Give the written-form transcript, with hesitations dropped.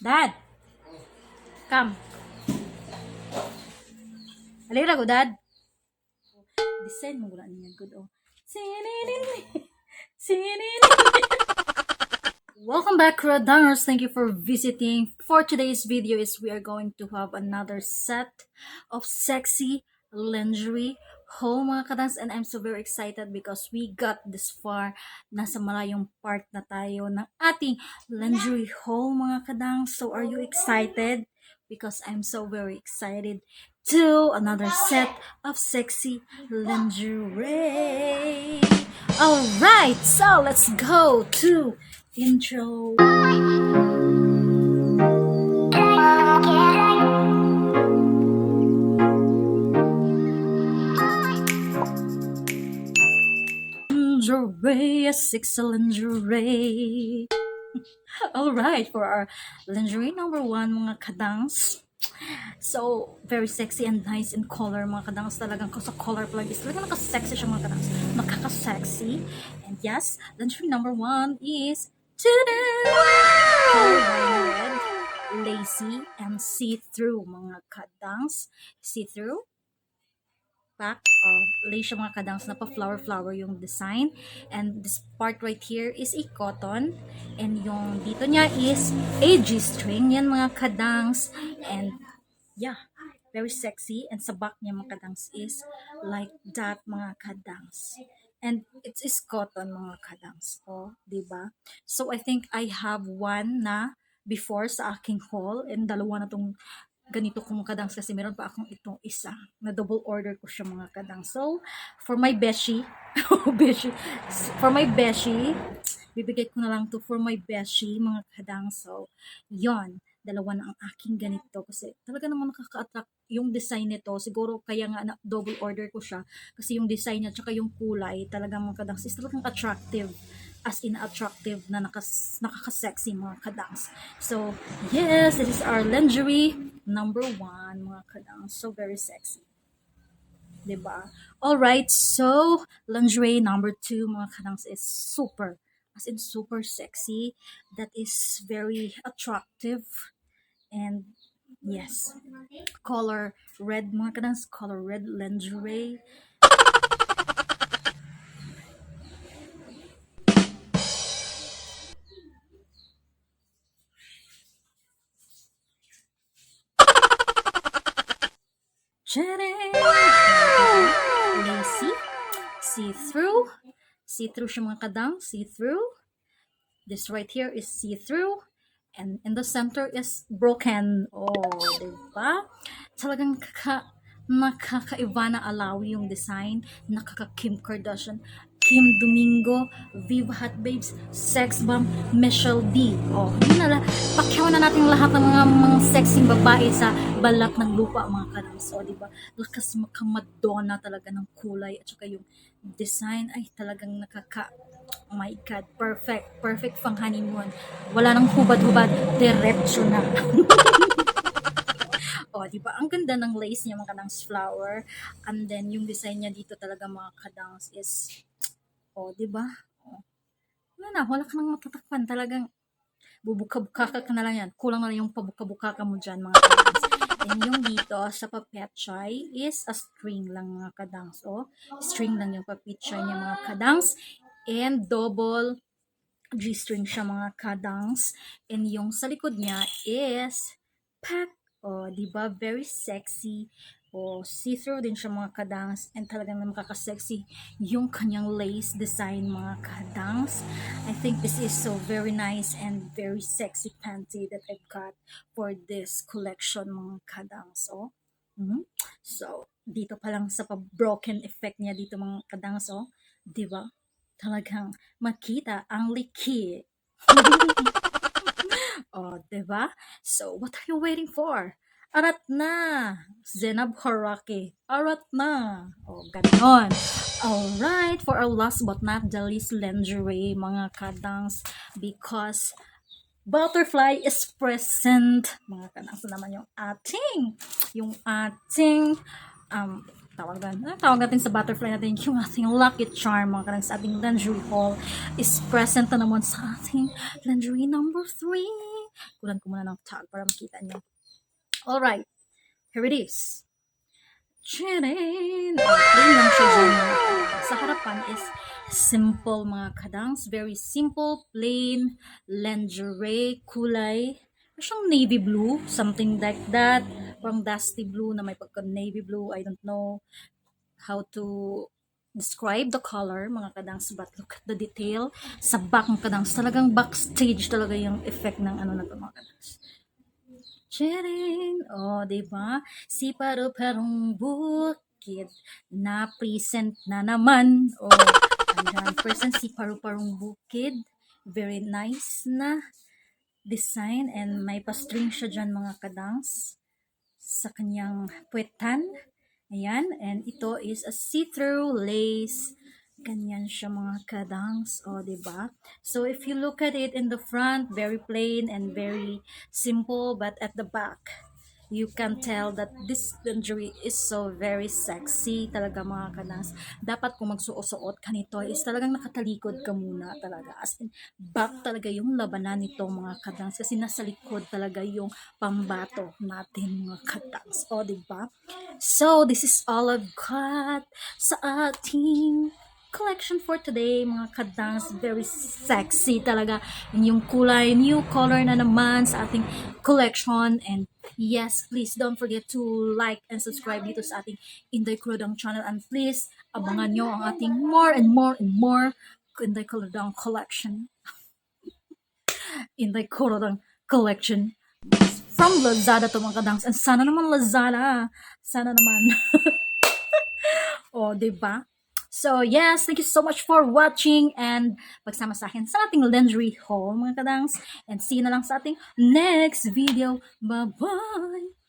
Dad, come. Halika ko, Dad. Design mo gula niya. Good, oh. Sininin. Sininin. Welcome back, Kuradangerz. Thank you for visiting. For today's video is we are going to have another set of sexy lingerie haul, mga kadans, and I'm so very excited because we got this far. Nasa malayong part na tayo ng ating lingerie haul, mga kadang. So are you excited? Because I'm so very excited to another set of sexy lingerie. Alright, so let's go to intro. Lingerie, a sexy lingerie. Alright, for our lingerie number 1, mga kadangz. So, very sexy and nice in color, mga kadangz. Talagang sa color plug is talagang nakasexy siya, mga kadangz. Nakaka-sexy. And yes, lingerie number 1 is color red, lacy, and see-through, mga kadangz. See-through. Back lace siya, mga kadangz, na pa flower yung design, and this part right here is a cotton, and yung dito niya is a G-string yan, mga kadangz, and yeah, very sexy. And sa back niya, mga kadangz, is like that, mga kadangz, and it is cotton, mga kadangz, diba? So I think I have one na before sa aking haul, and dalawa na tong ganito kong kadang, kasi meron pa akong itong isa na double order ko siya, mga kadang. So for my beshi for my beshi, bibigay ko na lang to for my beshi, mga kadang. So yon, dalawa na ang aking ganito kasi talaga naman nakaka-attract yung design nito. Siguro kaya nga na double order ko siya kasi yung design niya tsaka yung kulay talagang, mga kadang, is talagang attractive, as in attractive na nakaka-sexy, mga kadangs. So yes, this is our lingerie number 1, mga kadangs. So very sexy, diba? Alright, so lingerie number 2, mga kadangs, is super, as in super sexy. That is very attractive. And yes, color red, mga kadangs, color red lingerie. Lacy, see-through siya, mga kadang, see-through. This right here is see-through, and in the center is broken. Diba? Talagang nakakaiba na alawi yung design, nakaka-Kim Kardashian, Kim Domingo, Viva Hot Babes, Sex Bomb, Michelle D. Yun na, pakyawan na natin lahat ng mga sexy babae sa balat ng lupa, mga kadams. Diba? Lakas makamadonna talaga ng kulay, at saka yung design ay talagang oh my God, perfect pang honeymoon. Wala nang hubad-hubad, diretso na. Di ba? Ang ganda ng lace niya, mga kadangs, flower. And then yung design niya dito talaga, mga kadangs, is di ba? Wala ka nang matatakpan, talagang bubuka-buka ka na lang yan. Kulang na lang yung pabuka-buka ka mo dyan, mga kadangs. And yung dito sa papetchay is a string lang, mga kadangs. String lang yung papetchay niya, mga kadangs. And double G-string siya, mga kadangs. And yung sa likod niya is pack. Diba? Very sexy. See-through din siya, mga kadangs. And talagang makaka-sexy yung kanyang lace design, mga kadangs. I think this is so very nice and very sexy panty that I've got for this collection, mga kadangs. So, dito pa lang sa pa-broken effect niya dito, mga kadangs. Diba? Talagang makita ang liki. Diba? So, what are you waiting for? Arat na! Zenab Haraki. Arat na! Ganon. Alright, for our last but not the least lingerie, mga kadangs, because butterfly is present. Mga kadangs, naman yung ating tawag natin sa butterfly natin, yung ating lucky charm, mga kadangs, sa ating lingerie haul is present na naman sa ating lingerie number 3. Kunan ko muna ng tag para makita nyo. Alright, here it is. Charing! Plain lang siya dyan. Sa harapan is simple mga kadangs. Very simple, plain, lingerie, kulay. Siyang navy blue, something like that. Parang dusty blue na may pagka navy blue. I don't know how to describe the color, mga kadangs, but look at the detail. Sa back ng kadangs, talagang backstage talaga yung effect ng ano na to mga kadangs. Charing! Oh, diba? Si paru-parong bukid na present na naman. Oh, ayan. Present si paru-parong bukid. Very nice na design and may pa-string siya dyan mga kadangs sa kanyang puwetan. Ayan. And ito is a see-through lace. Ganyan siya mga kadangs. O, diba? So, if you look at it in the front, very plain and very simple. But at the back, you can tell that this lingerie is so very sexy talaga mga kadangs. Dapat kung magsuot-suot ka nito is talagang nakatalikod ka muna talaga. As in, back talaga yung labanan nito mga kadangs. Kasi nasa likod talaga yung pambato natin mga kadangs. O, diba? So, this is all I've got sa ating collection for today, mga kadangs. Very sexy talaga. And yung kulay, new color na naman sa ating collection. And yes, please don't forget to like and subscribe dito sa ating Inday Kuradangerz channel. And please, abangan nyo ang ating more and more and more Inday Kuradangerz collection. Inday Kuradangerz collection. From Lazada to mga kadangs. And sana naman Lazada. Sana naman. O, diba? So, yes, thank you so much for watching and pagsama sa akin sa ating lingerie haul, mga kadangs. And see you na lang sa ating next video. Bye-bye!